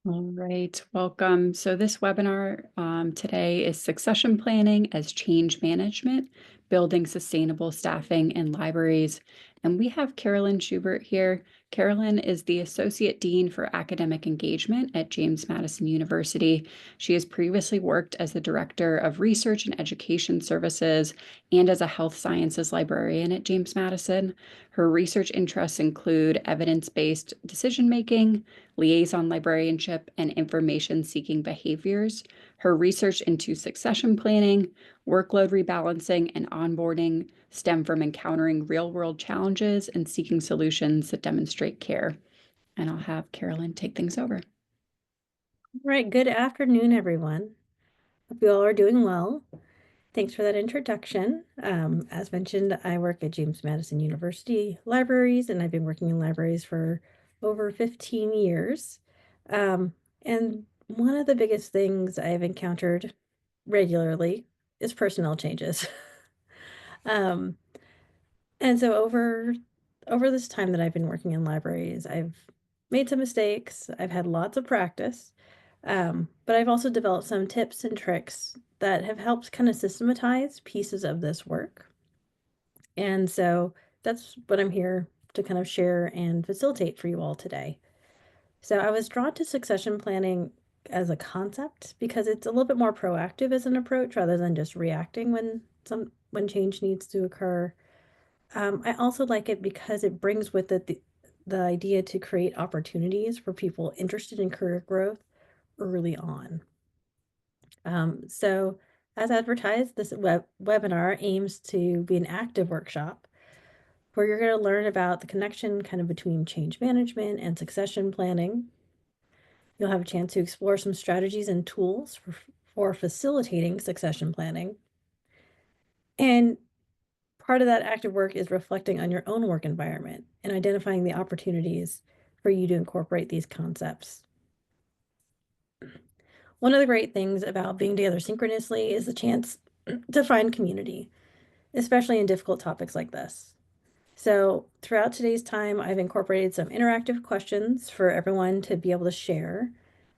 All right, welcome. So this webinar today is Succession Planning as Change Management, Building Sustainable Staffing in Libraries. And we have Carolyn Schubert here. Carolyn is the Associate Dean for Academic Engagement at James Madison University. She has previously worked as the Director of Research and Education Services and as a Health Sciences Librarian at James Madison. Her research interests include evidence-based decision-making, liaison librarianship, and information seeking behaviors. Her research into succession planning, workload rebalancing, and onboarding stem from encountering real world challenges and seeking solutions that demonstrate care. And I'll have Carolyn take things over. All right, good afternoon, everyone. Hope you all are doing well. Thanks for that introduction. As mentioned, I work at James Madison University Libraries, and I've been working in libraries for over 15 years. And one of the biggest things I've encountered regularly is personnel changes. um, and so over this time that I've been working in libraries, I've made some mistakes. I've had lots of practice. But I've also developed some tips and tricks that have helped kind of systematize pieces of this work. And so that's what I'm here to kind of share and facilitate for you all today. So I was drawn to succession planning as a concept because it's a little bit more proactive as an approach rather than just reacting when change needs to occur. I also like it because it brings with it the idea to create opportunities for people interested in career growth early on. So as advertised, this webinar aims to be an active workshop where you're going to learn about the connection kind of between change management and succession planning. You'll have a chance to explore some strategies and tools for facilitating succession planning. And part of that active work is reflecting on your own work environment and identifying the opportunities for you to incorporate these concepts. One of the great things about being together synchronously is the chance to find community, especially in difficult topics like this. So throughout today's time, I've incorporated some interactive questions for everyone to be able to share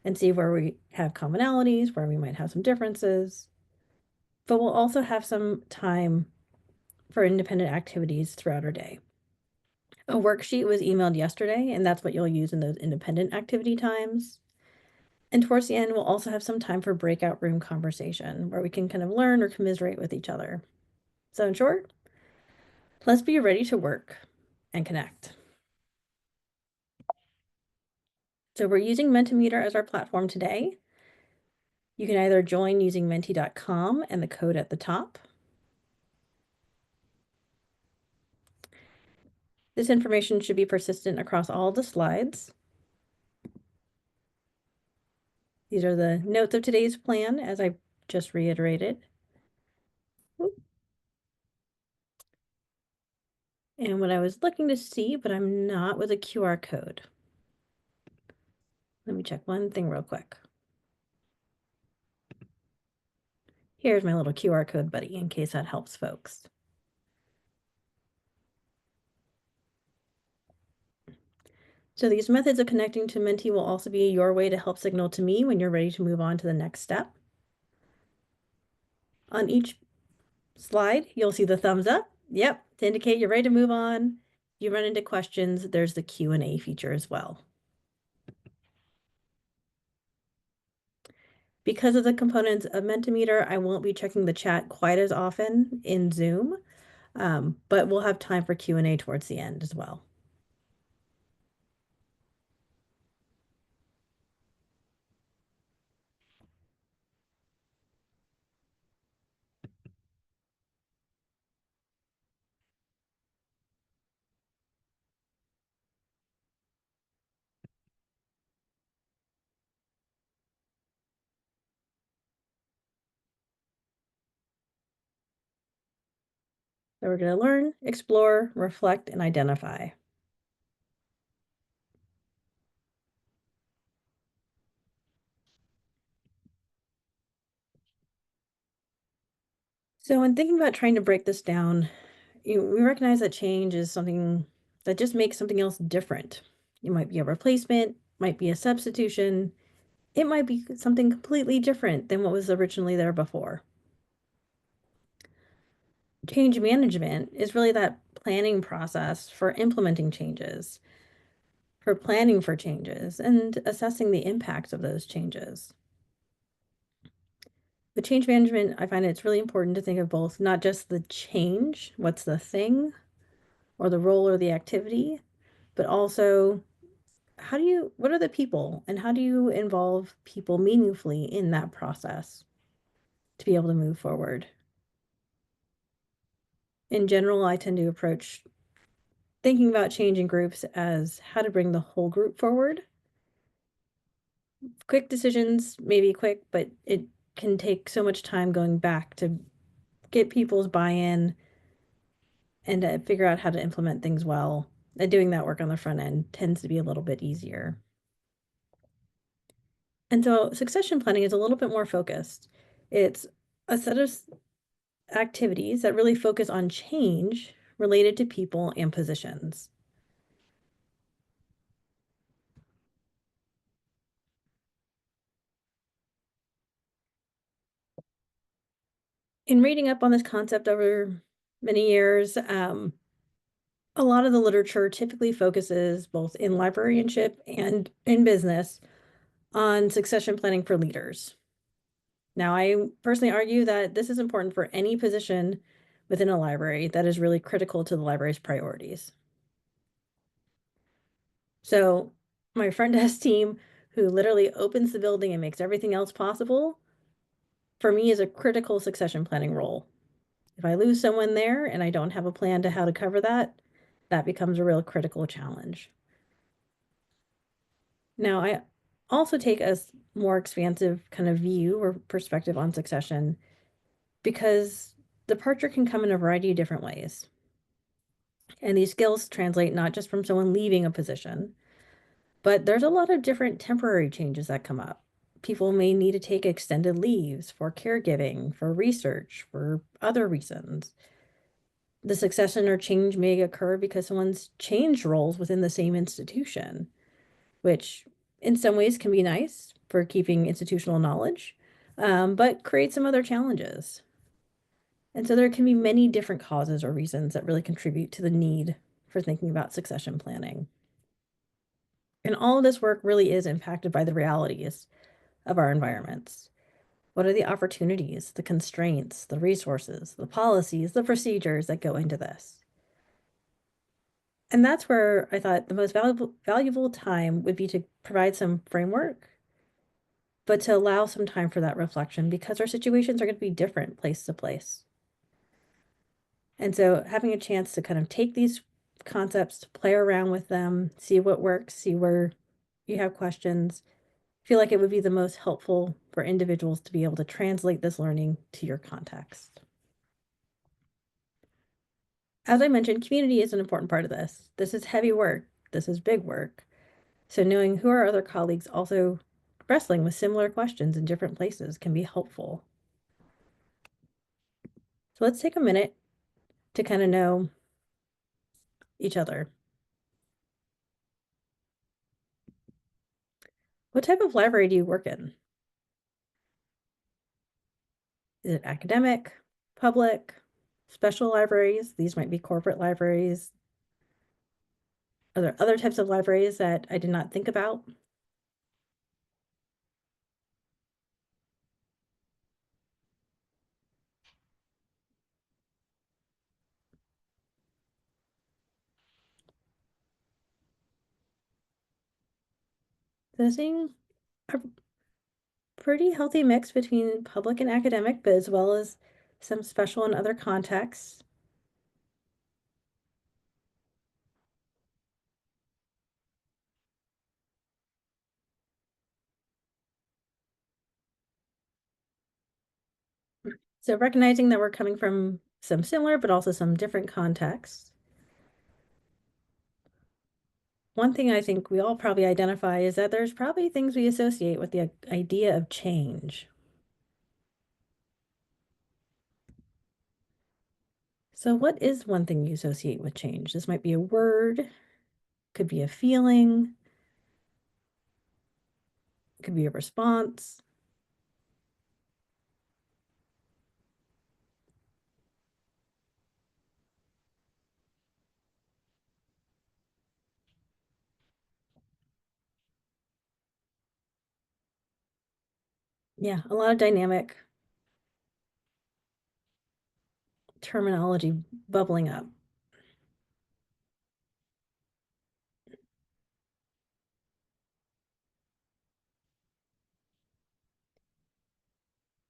and see where we have commonalities, where we might have some differences. But we'll also have some time for independent activities throughout our day. A worksheet was emailed yesterday, and that's what you'll use in those independent activity times. And towards the end, we'll also have some time for breakout room conversation where we can kind of learn or commiserate with each other. So in short, let's be ready to work and connect. So we're using Mentimeter as our platform today. You can either join using menti.com and the code at the top. This information should be persistent across all the slides. These are the notes of today's plan, as I just reiterated. And what I was looking to see, but I'm not, was a QR code. Let me check one thing real quick. Here's my little QR code buddy in case that helps folks. So these methods of connecting to Menti will also be your way to help signal to me when you're ready to move on to the next step. On each slide, you'll see the thumbs up. Yep, to indicate you're ready to move on. If you run into questions, there's the Q&A feature as well. Because of the components of Mentimeter, I won't be checking the chat quite as often in Zoom, but we'll have time for Q&A towards the end as well. So we're going to learn, explore, reflect, and identify. So when thinking about trying to break this down, we recognize that change is something that just makes something else different. It might be a replacement, might be a substitution, it might be something completely different than what was originally there before. Change management is really that planning process for implementing changes, for planning for changes, and assessing the impacts of those changes. With change management, I find it's really important to think of both not just the change, what's the thing or the role or the activity, but also what are the people and how do you involve people meaningfully in that process to be able to move forward? In general, I tend to approach thinking about change in groups as how to bring the whole group forward. Quick decisions may be quick, but it can take so much time going back to get people's buy-in and to figure out how to implement things well. And doing that work on the front end tends to be a little bit easier. And so succession planning is a little bit more focused. It's a set of activities that really focus on change related to people and positions. In reading up on this concept over many years, a lot of the literature typically focuses both in librarianship and in business on succession planning for leaders. Now, I personally argue that this is important for any position within a library that is really critical to the library's priorities. So, my front desk team, who literally opens the building and makes everything else possible, for me is a critical succession planning role. If I lose someone there and I don't have a plan to how to cover that, that becomes a real critical challenge. Now, I also take a more expansive kind of view or perspective on succession because departure can come in a variety of different ways. And these skills translate not just from someone leaving a position, but there's a lot of different temporary changes that come up. People may need to take extended leaves for caregiving, for research, for other reasons. The succession or change may occur because someone's changed roles within the same institution, which in some ways can be nice for keeping institutional knowledge, but create some other challenges. And so there can be many different causes or reasons that really contribute to the need for thinking about succession planning. And all of this work really is impacted by the realities of our environments. What are the opportunities, the constraints, the resources, the policies, the procedures that go into this? And that's where I thought the most valuable time would be to provide some framework, but to allow some time for that reflection because our situations are going to be different place to place. And so having a chance to kind of take these concepts, play around with them, see what works, see where you have questions, feel like it would be the most helpful for individuals to be able to translate this learning to your context. As I mentioned, community is an important part of this. This is heavy work. This is big work. So knowing who our other colleagues also wrestling with similar questions in different places can be helpful. So let's take a minute to kind of know each other. What type of library do you work in? Is it academic, public, special libraries? These might be corporate libraries. Are there other types of libraries that I did not think about? So seeing a pretty healthy mix between public and academic, but as well as some special and other contexts. So recognizing that we're coming from some similar, but also some different contexts. One thing I think we all probably identify is that there's probably things we associate with the idea of change. So what is one thing you associate with change? This might be a word, could be a feeling, could be a response. Yeah, a lot of dynamic terminology bubbling up.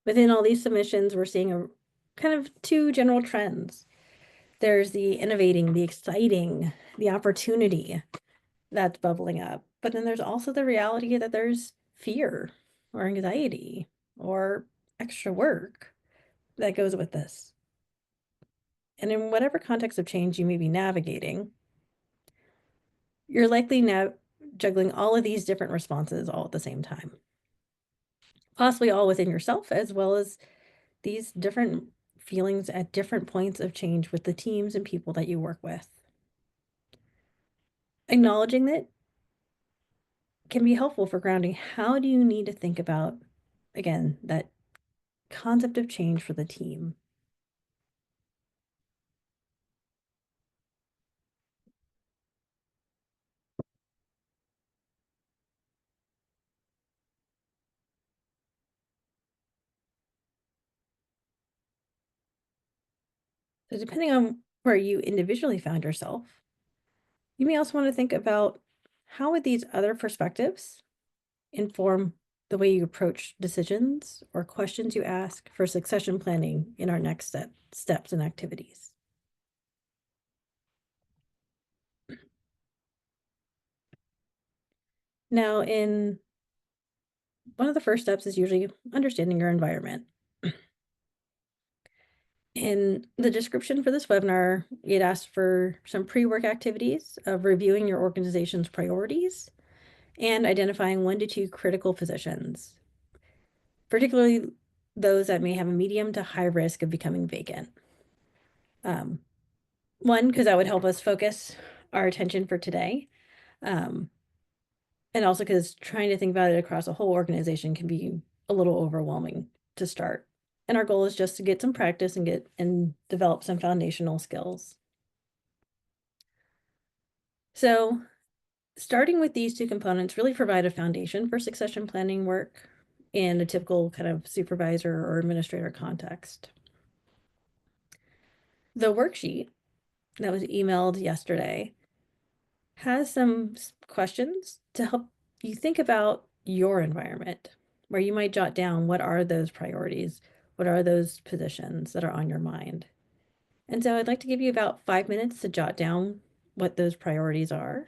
Within all these submissions, we're seeing a kind of two general trends. There's the innovating, the exciting, the opportunity that's bubbling up. But then there's also the reality that there's fear or anxiety or extra work that goes with this. And in whatever context of change you may be navigating, you're likely now juggling all of these different responses all at the same time, possibly all within yourself, as well as these different feelings at different points of change with the teams and people that you work with. Acknowledging that can be helpful for grounding. How do you need to think about, again, that concept of change for the team? So, depending on where you individually found yourself, you may also want to think about how would these other perspectives inform the way you approach decisions or questions you ask for succession planning in our next steps and activities. Now, in one of the first steps is usually understanding your environment. In the description for this webinar, it asked for some pre-work activities of reviewing your organization's priorities and identifying 1 to 2 critical positions, particularly those that may have a medium to high risk of becoming vacant. One, because that would help us focus our attention for today. And also because trying to think about it across a whole organization can be a little overwhelming to start. And our goal is just to get some practice and develop some foundational skills. So starting with these two components really provide a foundation for succession planning work in a typical kind of supervisor or administrator context. The worksheet that was emailed yesterday has some questions to help you think about your environment, where you might jot down what are those priorities, what are those positions that are on your mind. And so I'd like to give you about 5 minutes to jot down what those priorities are.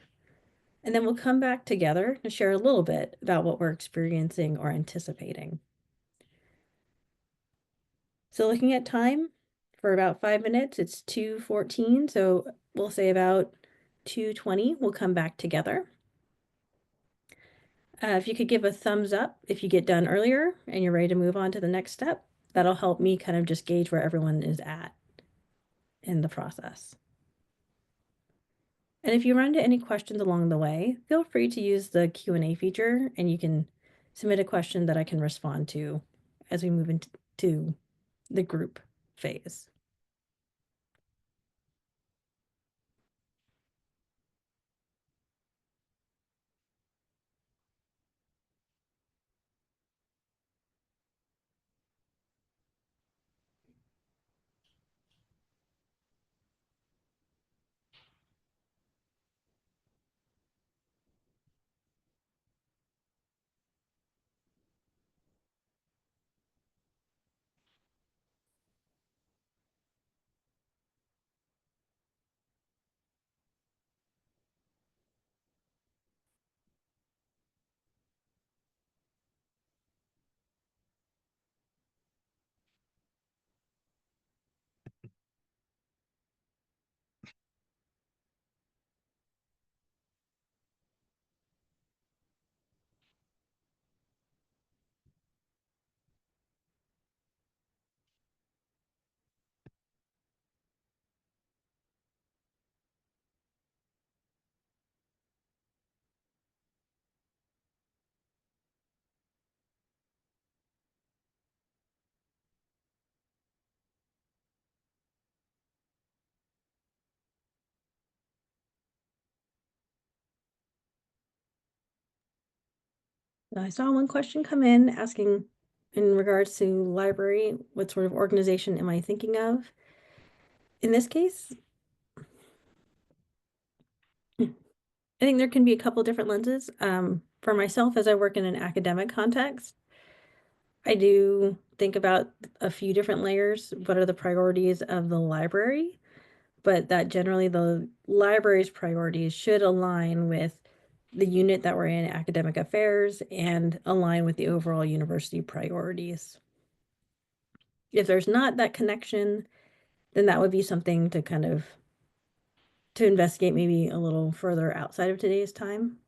And then we'll come back together to share a little bit about what we're experiencing or anticipating. So looking at time for about 5 minutes, it's 2:14. So we'll say about 2:20, we'll come back together. If you could give a thumbs up if you get done earlier and you're ready to move on to the next step, that'll help me kind of just gauge where everyone is at in the process. And if you run into any questions along the way, feel free to use the Q&A feature and you can submit a question that I can respond to as we move into the group phase. I saw one question come in asking in regards to library, what sort of organization am I thinking of? In this case, I think there can be a couple different lenses. For myself, as I work in an academic context, I do think about a few different layers. What are the priorities of the library? But that generally the library's priorities should align with the unit that we're in, academic affairs, and align with the overall university priorities. If there's not that connection, then that would be something to kind of to investigate maybe a little further outside of today's time.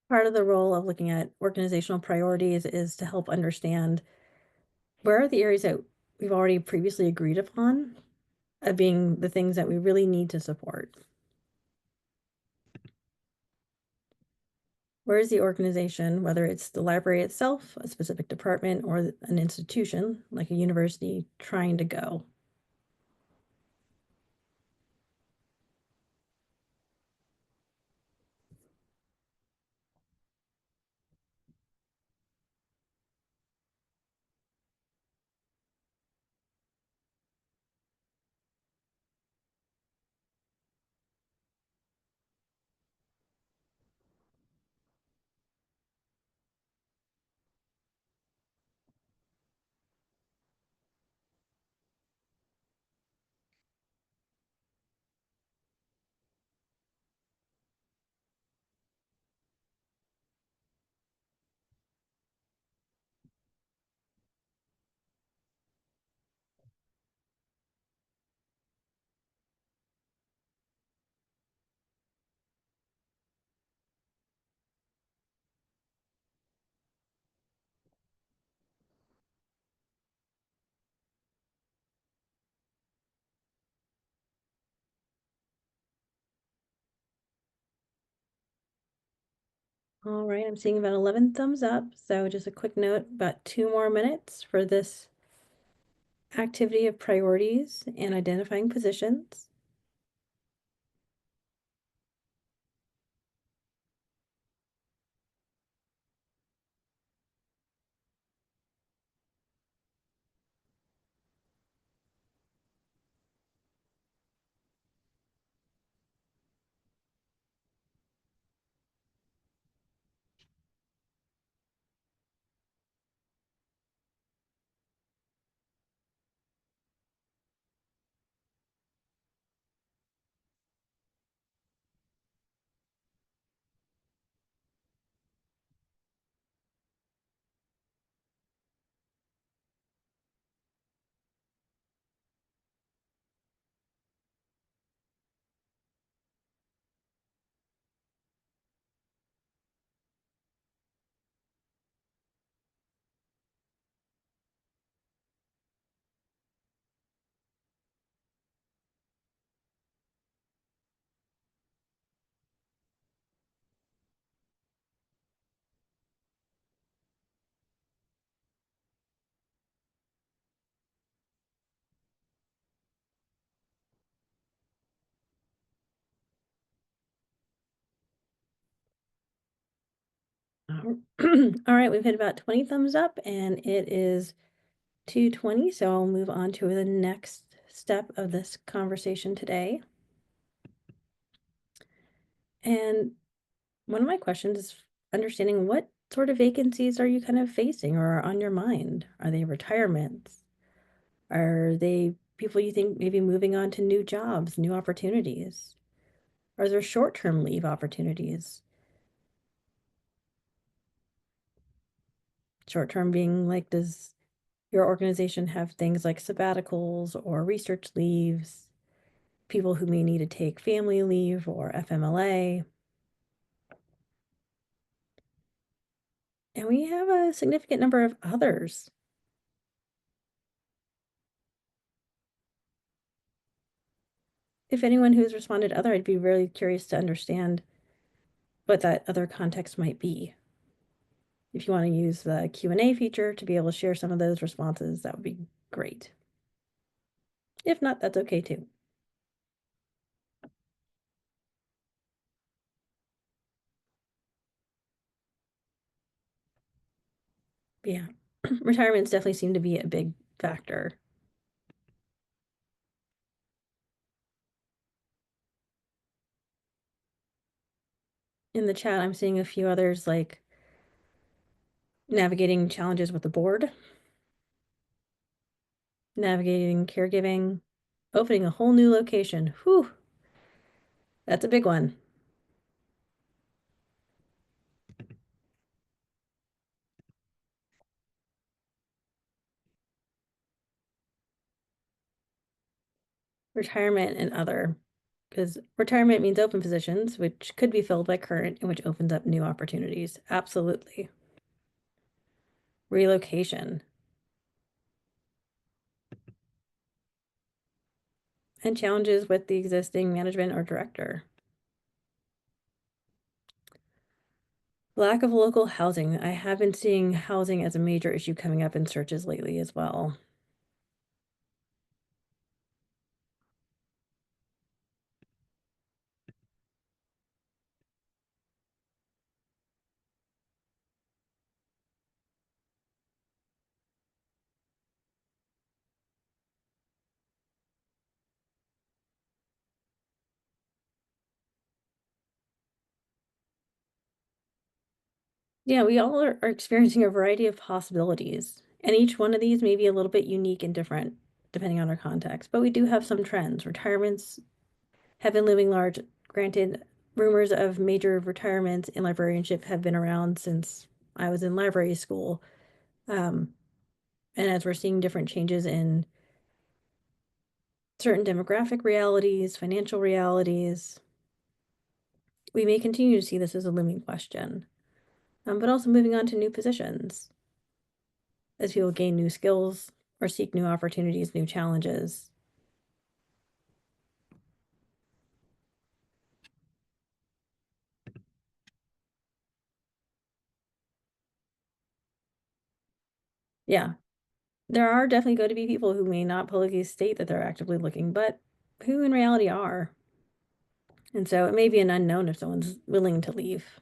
Part of the role of looking at organizational priorities is to help understand where are the areas that we've already previously agreed upon of being the things that we really need to support. Where is the organization, whether it's the library itself, a specific department, or an institution like a university, trying to go? All right, I'm seeing about 11 thumbs up. So just a quick note, about 2 more minutes for this activity of priorities and identifying positions. All right, we've hit about 20 thumbs up and it is 2:20, so I'll move on to the next step of this conversation today. And one of my questions is understanding what sort of vacancies are you kind of facing or are on your mind? Are they retirements? Are they people you think maybe moving on to new jobs, new opportunities? Are there short-term leave opportunities? Short-term being like, does your organization have things like sabbaticals or research leaves, people who may need to take family leave or FMLA? And we have a significant number of others. If anyone who's responded other, I'd be really curious to understand what that other context might be. If you want to use the Q&A feature to be able to share some of those responses, that would be great. If not, that's okay too. But yeah, retirements definitely seem to be a big factor. In the chat, I'm seeing a few others like navigating challenges with the board, navigating caregiving, opening a whole new location. Whew, that's a big one. Retirement and other, because retirement means open positions, which could be filled by current and which opens up new opportunities. Absolutely. Relocation and challenges with the existing management or director. Lack of local housing. I have been seeing housing as a major issue coming up in searches lately as well. Yeah, we all are experiencing a variety of possibilities, and each one of these may be a little bit unique and different depending on our context, but we do have some trends. Retirements have been looming large. Granted, rumors of major retirements in librarianship have been around since I was in library school. And as we're seeing different changes in certain demographic realities, financial realities, we may continue to see this as a looming question. But also moving on to new positions as people gain new skills or seek new opportunities, new challenges. Yeah, there are definitely going to be people who may not publicly state that they're actively looking, but who in reality are. And so it may be an unknown if someone's willing to leave.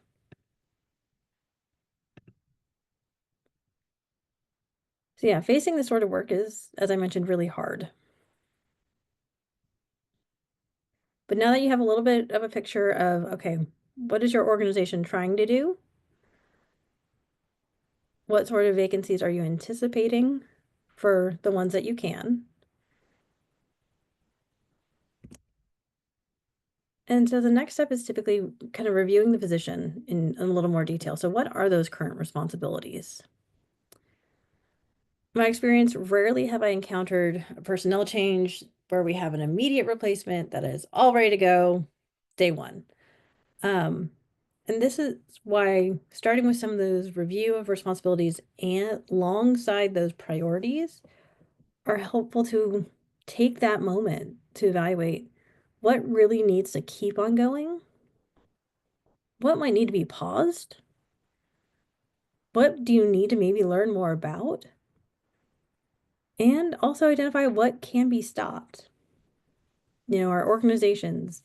So yeah, facing this sort of work is, as I mentioned, really hard. But now that you have a little bit of a picture of, okay, what is your organization trying to do? What sort of vacancies are you anticipating for the ones that you can? And so the next step is typically kind of reviewing the position in a little more detail. So what are those current responsibilities? My experience, rarely have I encountered a personnel change where we have an immediate replacement that is all ready to go day one. And this is why starting with some of those review of responsibilities and alongside those priorities are helpful to take that moment to evaluate what really needs to keep on going, what might need to be paused, what do you need to maybe learn more about, and also identify what can be stopped. Our organizations,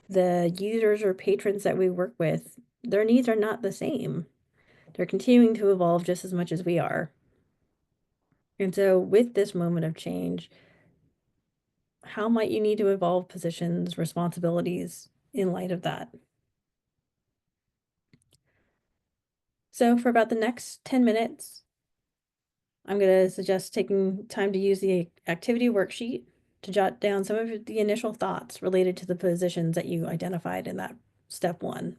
the users or patrons that we work with, their needs are not the same. They're continuing to evolve just as much as we are. And so, with this moment of change, how might you need to evolve positions, responsibilities in light of that? So, for about the next 10 minutes, I'm going to suggest taking time to use the activity worksheet to jot down some of the initial thoughts related to the positions that you identified in that step one.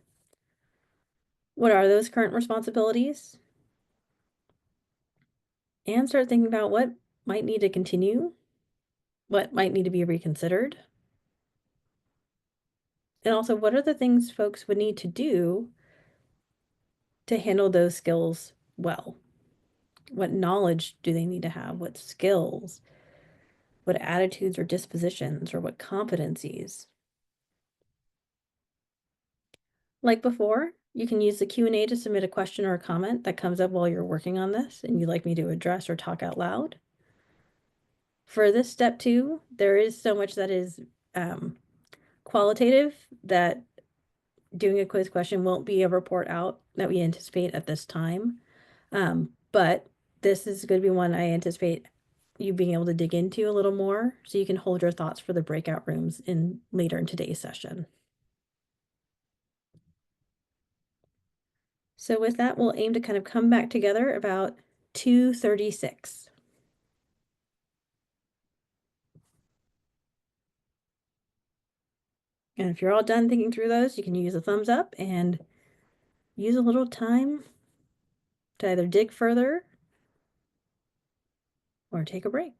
What are those current responsibilities? And start thinking about what might need to continue, what might need to be reconsidered, and also what are the things folks would need to do to handle those skills well? What knowledge do they need to have? What skills? What attitudes or dispositions or what competencies? Like before, you can use the Q&A to submit a question or a comment that comes up while you're working on this and you'd like me to address or talk out loud. For this step 2, there is so much that is qualitative that doing a quiz question won't be a report out that we anticipate at this time. But this is going to be one I anticipate you being able to dig into a little more so you can hold your thoughts for the breakout rooms in later in today's session. So with that, we'll aim to kind of come back together about 2:36. And if you're all done thinking through those, you can use a thumbs up and use a little time to either dig further or take a break.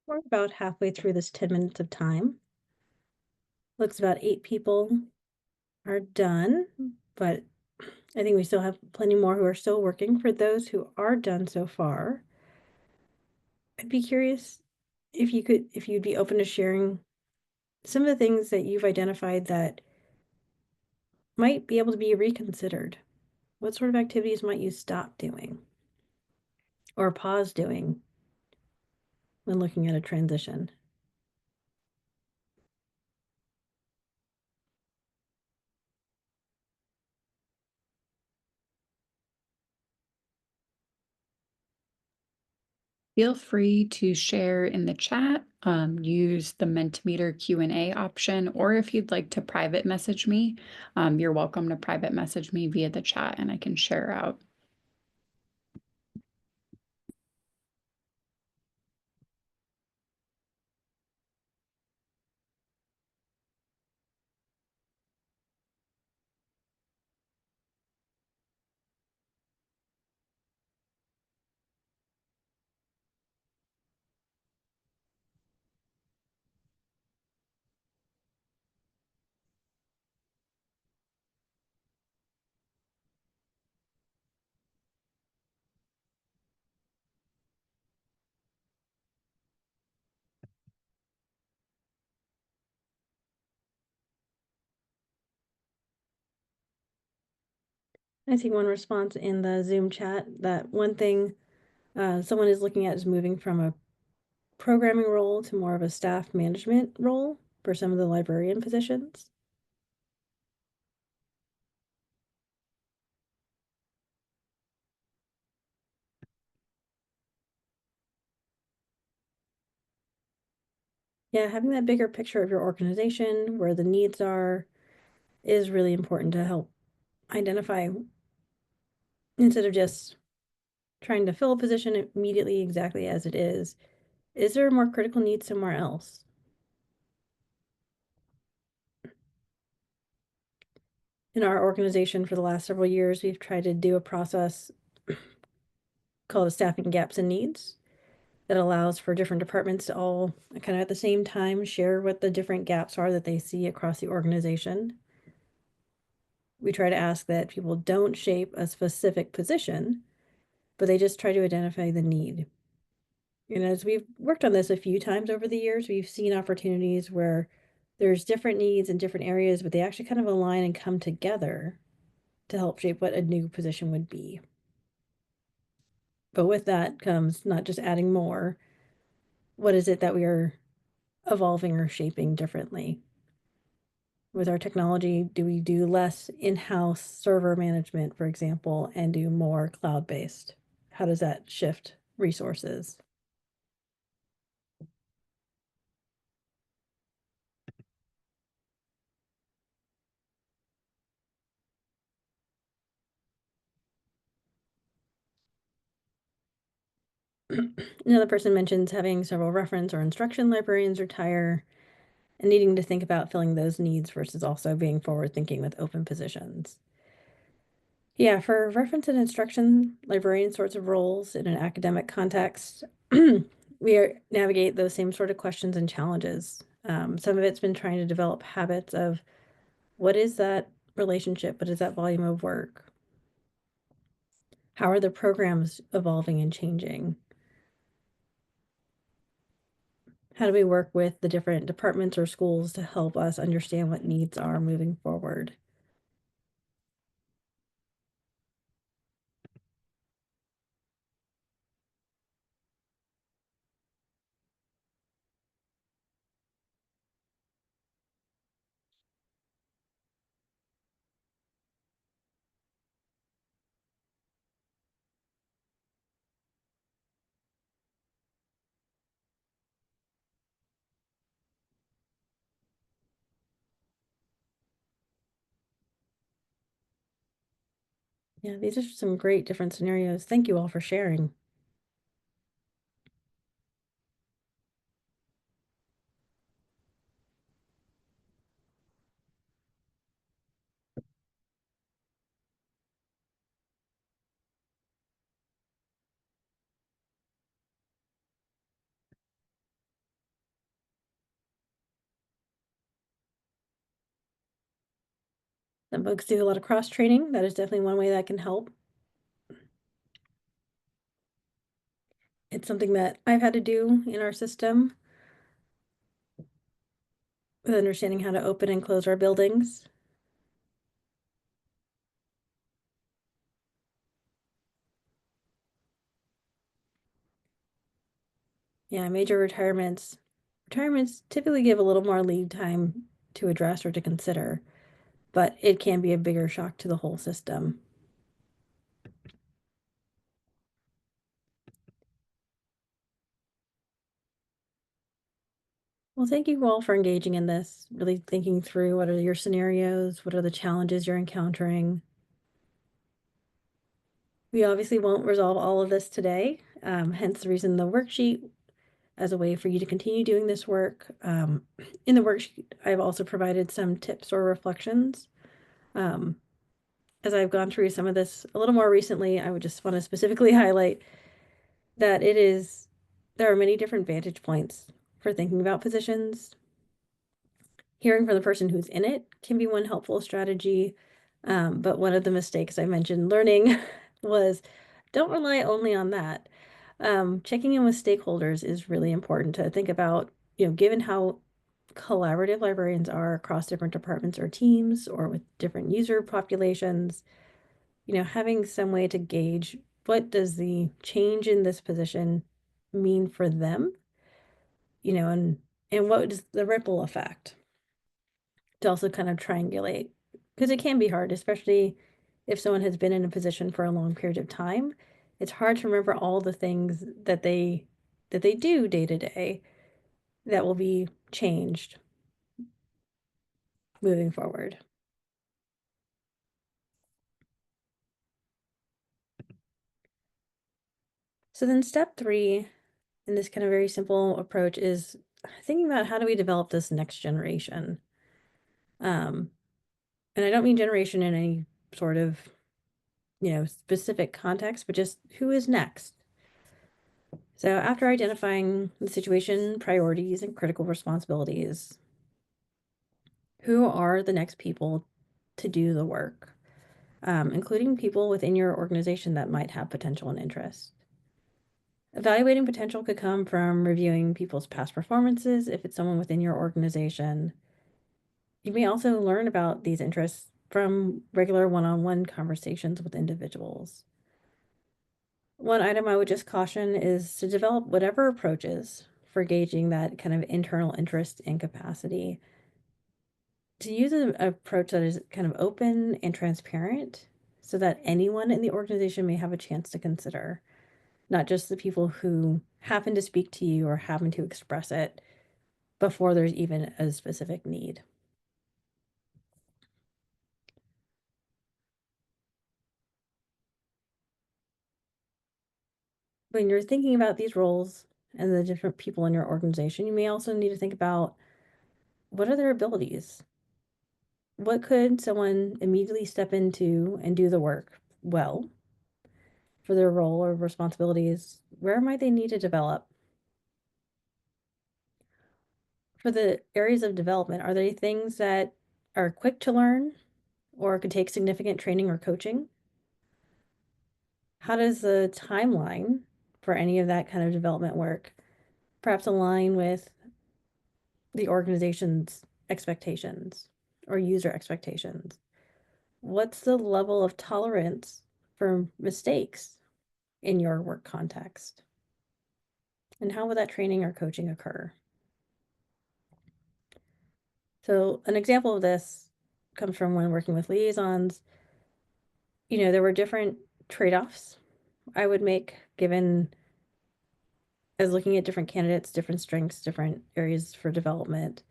We're about halfway through this 10 minutes of time. Looks about 8 people are done, but I think we still have plenty more who are still working. For those who are done so far, I'd be curious if you'd be open to sharing some of the things that you've identified that might be able to be reconsidered. What sort of activities might you stop doing or pause doing when looking at a transition? Feel free to share in the chat, use the Mentimeter Q&A option, or if you'd like to private message me, you're welcome to private message me via the chat and I can share out. I see one response in the Zoom chat that one thing someone is looking at is moving from a programming role to more of a staff management role for some of the librarian positions. Yeah, having that bigger picture of your organization, where the needs are, is really important to help identify instead of just trying to fill a position immediately exactly as it is there a more critical need somewhere else? In our organization for the last several years, we've tried to do a process called a staffing gaps and needs that allows for different departments to all kind of at the same time share what the different gaps are that they see across the organization. We try to ask that people don't shape a specific position, but they just try to identify the need. And as we've worked on this a few times over the years, we've seen opportunities where there's different needs in different areas, but they actually kind of align and come together to help shape what a new position would be. But with that comes not just adding more, what is it that we are evolving or shaping differently? With our technology, do we do less in-house server management, for example, and do more cloud-based? How does that shift resources? Another person mentions having several reference or instruction librarians retire and needing to think about filling those needs versus also being forward thinking with open positions. Yeah, for reference and instruction librarian sorts of roles in an academic context, navigate those same sort of questions and challenges. Some of it's been trying to develop habits of what is that relationship? What is that volume of work? How are the programs evolving and changing? How do we work with the different departments or schools to help us understand what needs are moving forward? Yeah, these are some great different scenarios. Thank you all for sharing. Some folks do a lot of cross training. That is definitely one way that can help. It's something that I've had to do in our system with understanding how to open and close our buildings. Yeah, major retirements. Retirements typically give a little more lead time to address or to consider, but it can be a bigger shock to the whole system. Well, thank you all for engaging in this, really thinking through what are your scenarios, what are the challenges you're encountering. We obviously won't resolve all of this today, hence the reason the worksheet as a way for you to continue doing this work. In the worksheet, I've also provided some tips or reflections. As I've gone through some of this a little more recently, I would just want to specifically highlight that there are many different vantage points for thinking about positions. Hearing from the person who's in it can be one helpful strategy. But one of the mistakes I mentioned learning was don't rely only on that. Checking in with stakeholders is really important to think about, given how collaborative librarians are across different departments or teams or with different user populations, having some way to gauge what does the change in this position mean for them, and what is the ripple effect to also kind of triangulate because it can be hard, especially if someone has been in a position for a long period of time. It's hard to remember all the things that they do day to day that will be changed moving forward. So then step 3 in this kind of very simple approach is thinking about how do we develop this next generation. Um, and I don't mean generation in any sort of, specific context, but just who is next. So after identifying the situation, priorities, and critical responsibilities, who are the next people to do the work, including people within your organization that might have potential and interest. Evaluating potential could come from reviewing people's past performances if it's someone within your organization. You may also learn about these interests from regular one-on-one conversations with individuals. One item I would just caution is to develop whatever approaches for gauging that kind of internal interest and capacity. To use an approach that is kind of open and transparent so that anyone in the organization may have a chance to consider, not just the people who happen to speak to you or happen to express it before there's even a specific need. When you're thinking about these roles and the different people in your organization, you may also need to think about what are their abilities? What could someone immediately step into and do the work well for their role or responsibilities? Where might they need to develop? For the areas of development, are they things that are quick to learn or could take significant training or coaching? How does the timeline for any of that kind of development work perhaps align with the organization's expectations or user expectations? What's the level of tolerance for mistakes in your work context? And how would that training or coaching occur? So, an example of this comes from when working with liaisons. There were different trade offs I would make given as looking at different candidates, different strengths, different areas for development,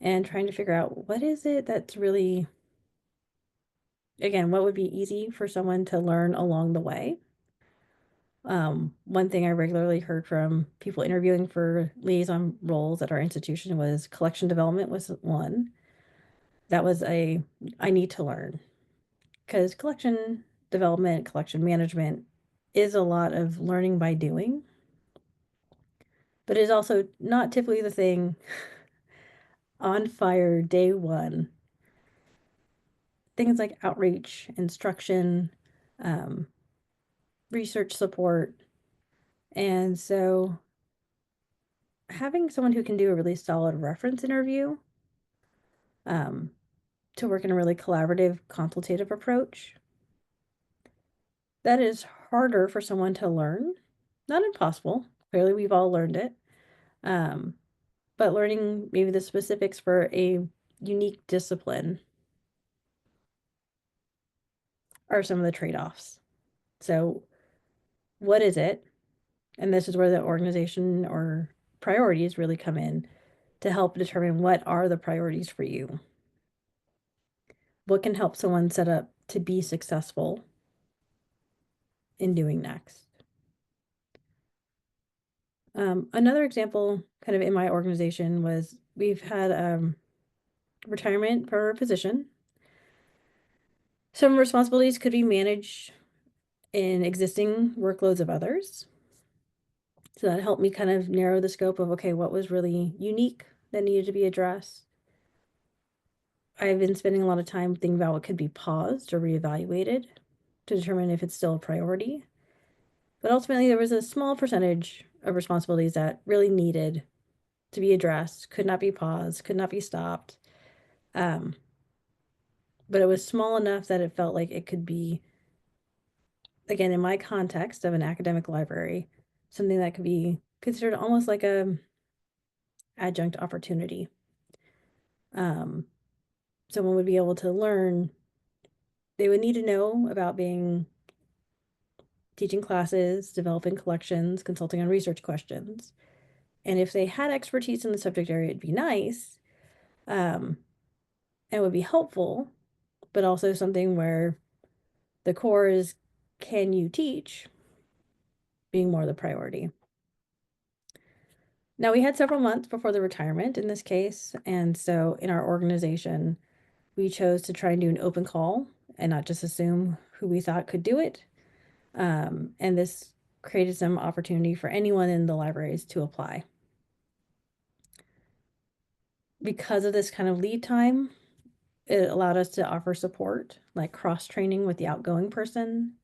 and trying to figure out what is it that's really, again, what would be easy for someone to learn along the way. One thing I regularly heard from people interviewing for liaison roles at our institution was collection development was one. That was I need to learn because collection development, collection management is a lot of learning by doing, but is also not typically the thing on fire day one things like outreach, instruction, um, research support. And so having someone who can do a really solid reference interview um, to work in a really collaborative, consultative approach, that is harder for someone to learn. Not impossible. Clearly, we've all learned it. Um, but learning maybe the specifics for a unique discipline are some of the trade-offs. So, what is it? And this is where the organization or priorities really come in to help determine what are the priorities for you. What can help someone set up to be successful in doing next? Another example, kind of in my organization, was we've had retirement for a position. Some responsibilities could be managed in existing workloads of others. So that helped me kind of narrow the scope of, okay, what was really unique that needed to be addressed. I've been spending a lot of time thinking about what could be paused or reevaluated to determine if it's still a priority. But ultimately, there was a small percentage of responsibilities that really needed to be addressed, could not be paused, could not be stopped. Um, but it was small enough that it felt like it could be, again, in my context of an academic library, something that could be considered almost like a adjunct opportunity. Um, Someone would be able to learn, they would need to know about being teaching classes, developing collections, consulting on research questions. And if they had expertise in the subject area, it'd be nice. Um, and would be helpful, but also something where the core is, can you teach, being more the priority. Now, we had several months before the retirement in this case. And so in our organization, we chose to try and do an open call and not just assume who we thought could do it. And this created some opportunity for anyone in the libraries to apply. Because of this kind of lead time, it allowed us to offer support, like cross training with the outgoing person,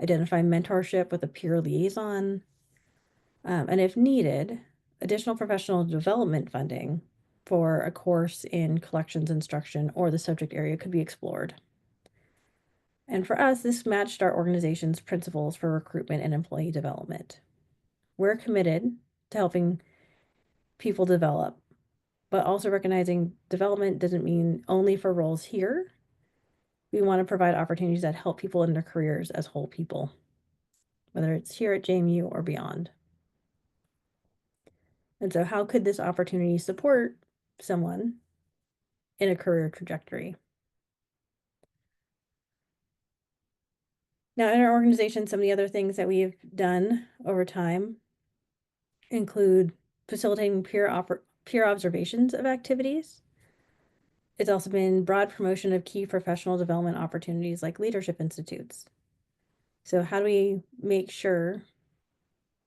identify mentorship with a peer liaison, and if needed, additional professional development funding for a course in collections instruction or the subject area could be explored. And for us, this matched our organization's principles for recruitment and employee development. We're committed to helping people develop, but also recognizing development doesn't mean only for roles here. We want to provide opportunities that help people in their careers as whole people, whether it's here at JMU or beyond. And so, how could this opportunity support someone in a career trajectory? Now, in our organization, some of the other things that we've done over time include facilitating peer observations of activities. It's also been broad promotion of key professional development opportunities like leadership institutes. So, how do we make sure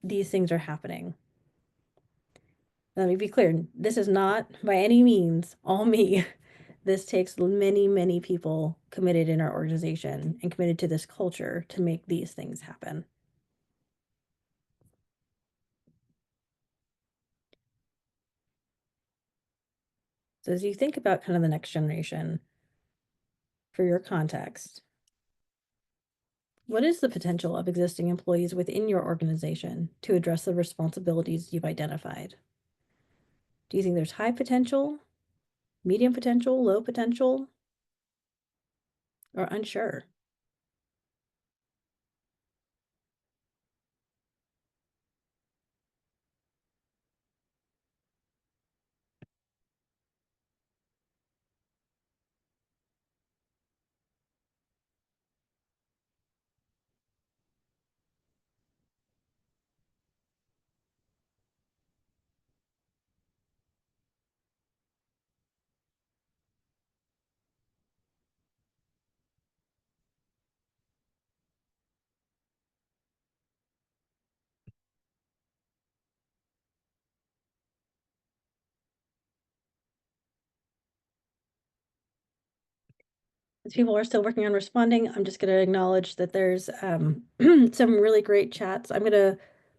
these things are happening? Let me be clear, this is not by any means all me. This takes many, many people committed in our organization and committed to this culture to make these things happen. So as you think about kind of the next generation, for your context, what is the potential of existing employees within your organization to address the responsibilities you've identified? Do you think there's high potential, medium potential, low potential, or unsure? As people are still working on responding, I'm just going to acknowledge that there's some really great chats. I'm going to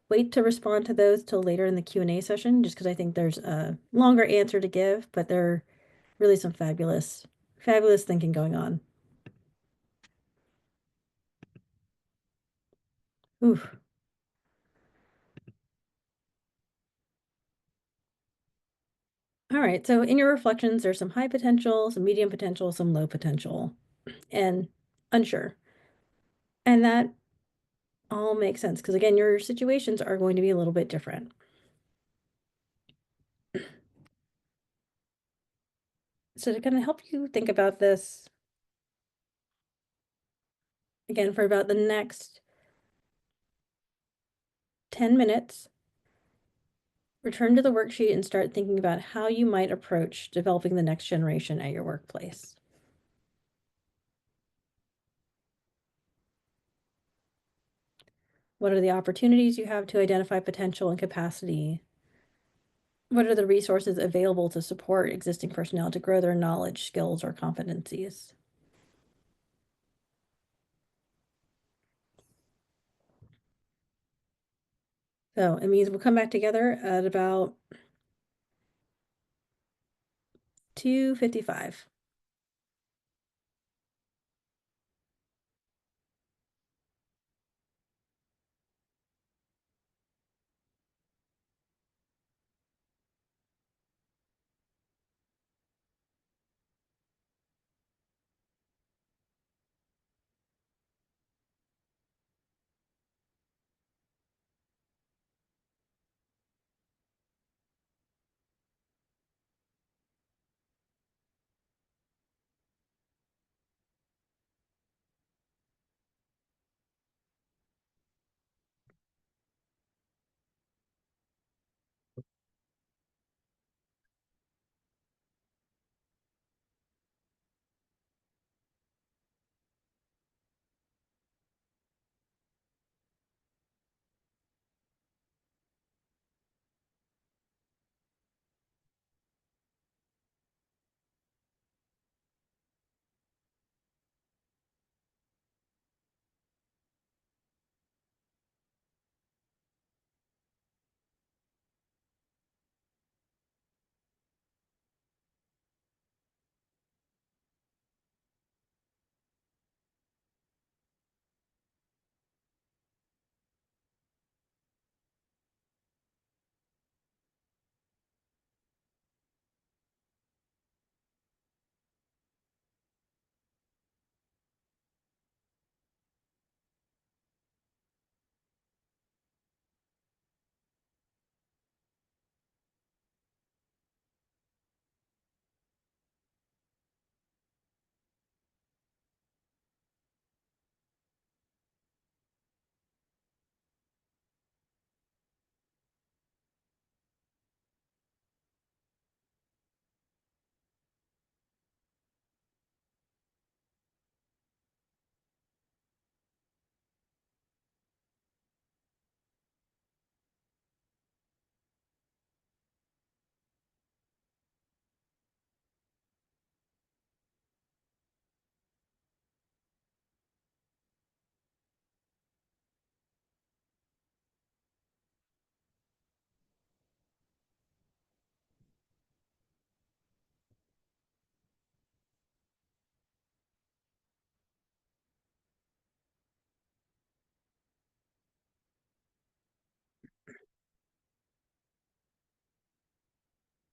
wait to respond to those till later in the Q&A session, just because I think there's a longer answer to give, but there are really some fabulous thinking going on. Oof. All right, so in your reflections, there's some high potential, some medium potential, some low potential, and unsure. And that all makes sense because, again, your situations are going to be a little bit different. So to kind of help you think about this, again, for about the next 10 minutes, return to the worksheet and start thinking about how you might approach developing the next generation at your workplace. What are the opportunities you have to identify potential and capacity? What are the resources available to support existing personnel to grow their knowledge, skills, or competencies? So it means we'll come back together at about 2:55.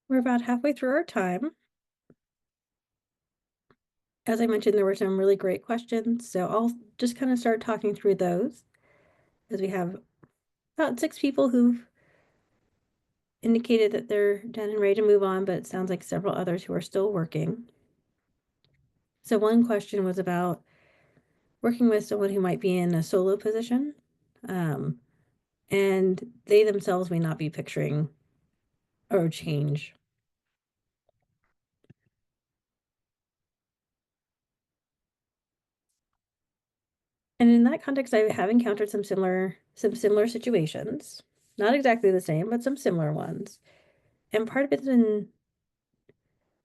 We're about halfway through our time. As I mentioned, there were some really great questions, so I'll just kind of start talking through those as we have about 6 people who've indicated that they're done and ready to move on, but it sounds like several others who are still working. So one question was about working with someone who might be in a solo position, and they themselves may not be picturing or change. And in that context, I have encountered some similar situations, not exactly the same, but some similar ones. And part of it's been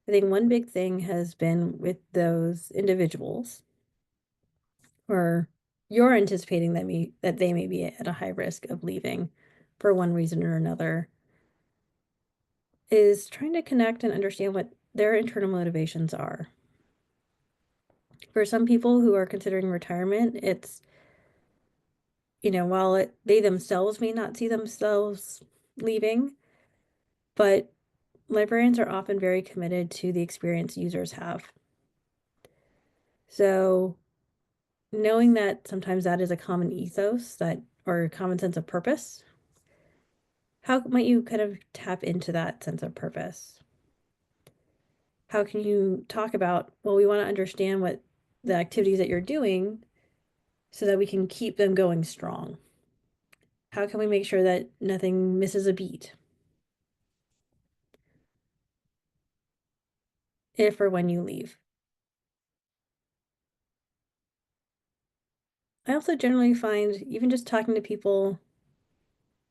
I think one big thing has been with those individuals, or you're anticipating that they may be at a high risk of leaving for one reason or another, is trying to connect and understand what their internal motivations are. For some people who are considering retirement, it's, while they themselves may not see themselves leaving, but librarians are often very committed to the experience users have. So knowing that sometimes that is a common ethos or a common sense of purpose, how might you kind of tap into that sense of purpose? How can you talk about, well, we want to understand what the activities that you're doing so that we can keep them going strong? How can we make sure that nothing misses a beat if or when you leave? I also generally find, even just talking to people,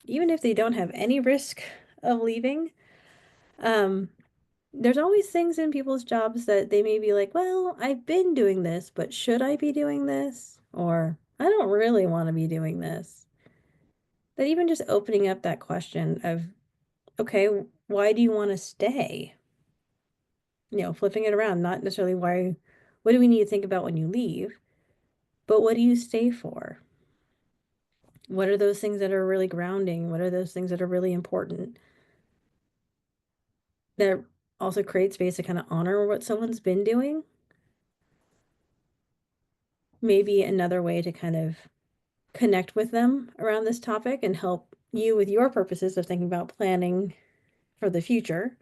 even if they don't have any risk of leaving, um, there's always things in people's jobs that they may be like, well, I've been doing this, but should I be doing this? Or I don't really want to be doing this. That even just opening up that question of, okay, why do you want to stay? Flipping it around, not necessarily what do we need to think about when you leave, but what do you stay for? What are those things that are really grounding? What are those things that are really important? That also create space to kind of honor what someone's been doing. Maybe another way to kind of connect with them around this topic and help you with your purposes of thinking about planning for the future.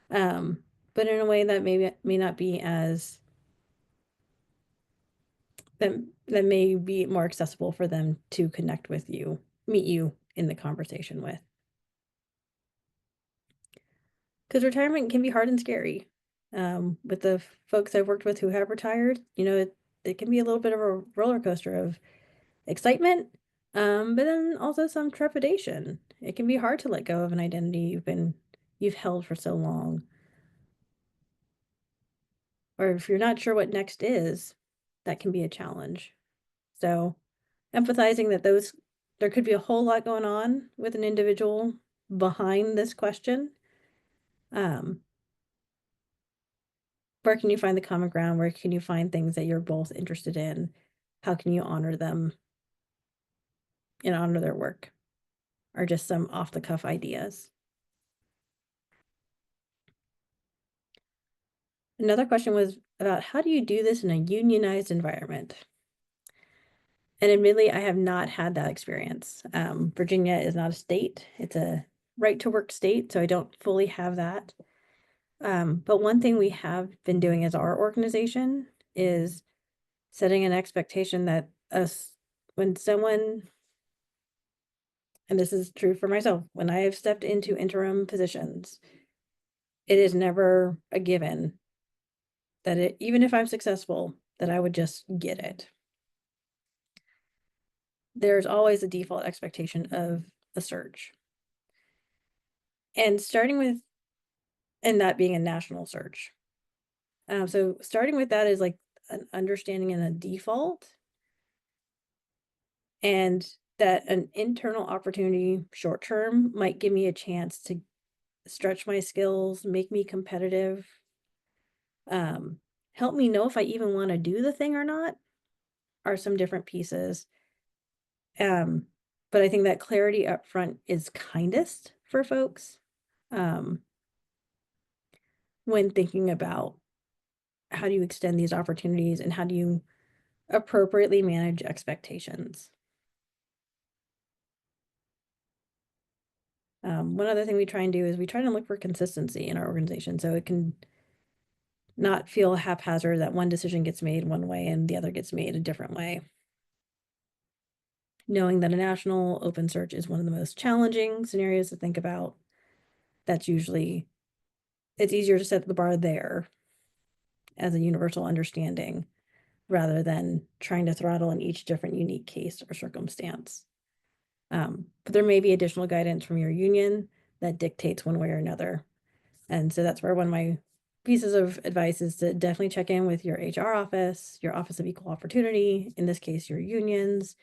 Um, but in a way that maybe may not be as that may be more accessible for them to connect with you, meet you in the conversation with. Because retirement can be hard and scary. With the folks I've worked with who have retired, it can be a little bit of a roller coaster of excitement, but then also some trepidation. It can be hard to let go of an identity you've held for so long. Or if you're not sure what next is, that can be a challenge. So empathizing that there could be a whole lot going on with an individual behind this question. Um, where can you find the common ground? Where can you find things that you're both interested in? How can you honor them and honor their work? Or just some off the cuff ideas. Another question was about how do you do this in a unionized environment? And admittedly, I have not had that experience. Virginia is not a state. It's a right to work state, so I don't fully have that. But one thing we have been doing as our organization is setting an expectation that when someone, and this is true for myself, when I have stepped into interim positions, it is never a given that even if I'm successful, that I would just get it. There's always a default expectation of a search. And that being a national search. So starting with that is like an understanding and a default, and that an internal opportunity short term might give me a chance to stretch my skills, make me competitive, help me know if I even want to do the thing or not, are some different pieces. But I think that clarity up front is kindest for folks when thinking about how do you extend these opportunities and how do you appropriately manage expectations. One other thing we try and do is we try to look for consistency in our organization, so it can not feel haphazard that one decision gets made one way and the other gets made a different way. Knowing that a national open search is one of the most challenging scenarios to think about, it's easier to set the bar there as a universal understanding rather than trying to throttle in each different unique case or circumstance. But there may be additional guidance from your union that dictates one way or another. And so that's where one of my pieces of advice is to definitely check in with your HR office, your Office of Equal Opportunity, in this case, your unions,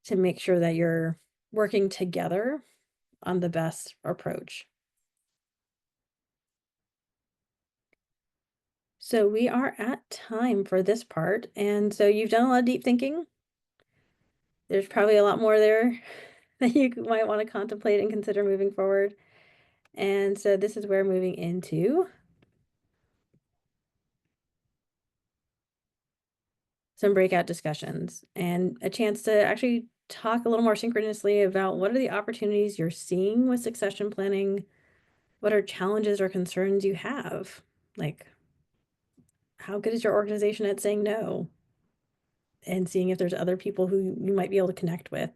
to make sure that you're working together on the best approach. So we are at time for this part. And so you've done a lot of deep thinking. There's probably a lot more there that you might want to contemplate and consider moving forward. And so this is where moving into some breakout discussions and a chance to actually talk a little more synchronously about what are the opportunities you're seeing with succession planning? What are challenges or concerns you have? Like, how good is your organization at saying no? And seeing if there's other people who you might be able to connect with.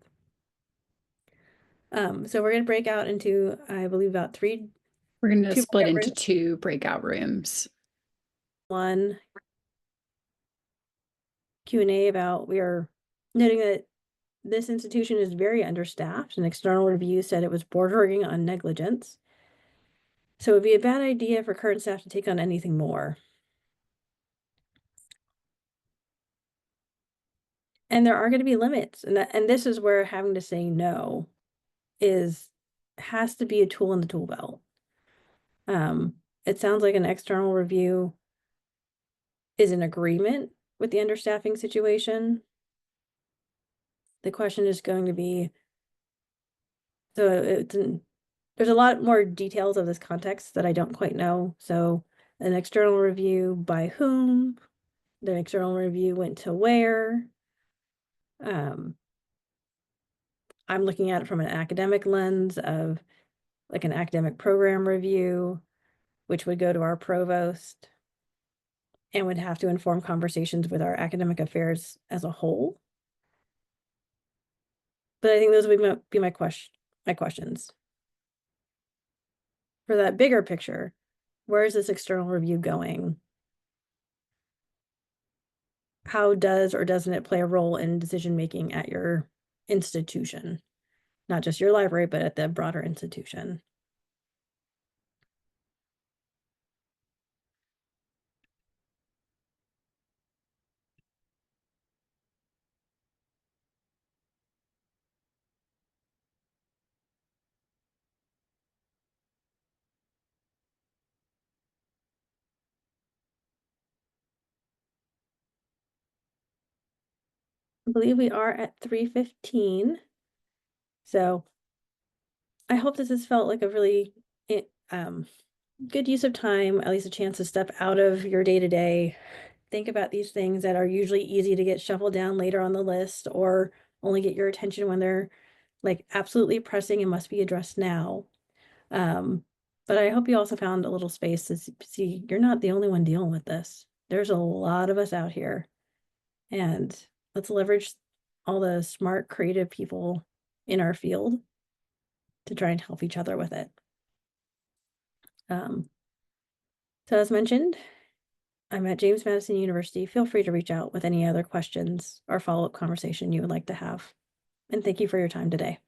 So we're going to break out into, I believe, about We're going to two split breakout into rooms. 2 breakout rooms. One Q&A about, we are noting that this institution is very understaffed. An external review said it was bordering on negligence. So it would be a bad idea for current staff to take on anything more. And there are going to be limits. And this is where having to say no has to be a tool in the tool belt. It sounds like an external review is in agreement with the understaffing situation. The question is going to be, so there's a lot more details of this context that I don't quite know. So an external review by whom? The external review went to where? I'm looking at it from an academic lens of like an academic program review, which would go to our provost and would have to inform conversations with our academic affairs as a whole. But I think those would be my questions. For that bigger picture, where is this external review going? How does or doesn't it play a role in decision making at your institution? Not just your library, but at the broader institution. I believe we are at 3:15. So I hope this has felt like a really good use of time, at least a chance to step out of your day-to-day, think about these things that are usually easy to get shuffled down later on the list or only get your attention when they're like absolutely pressing and must be addressed now. But I hope you also found a little space to see you're not the only one dealing with this. There's a lot of us out here, and let's leverage all the smart, creative people in our field to try and help each other with it. So as mentioned, I'm at James Madison University. Feel free to reach out with any other questions or follow-up conversation you would like to have. And thank you for your time today.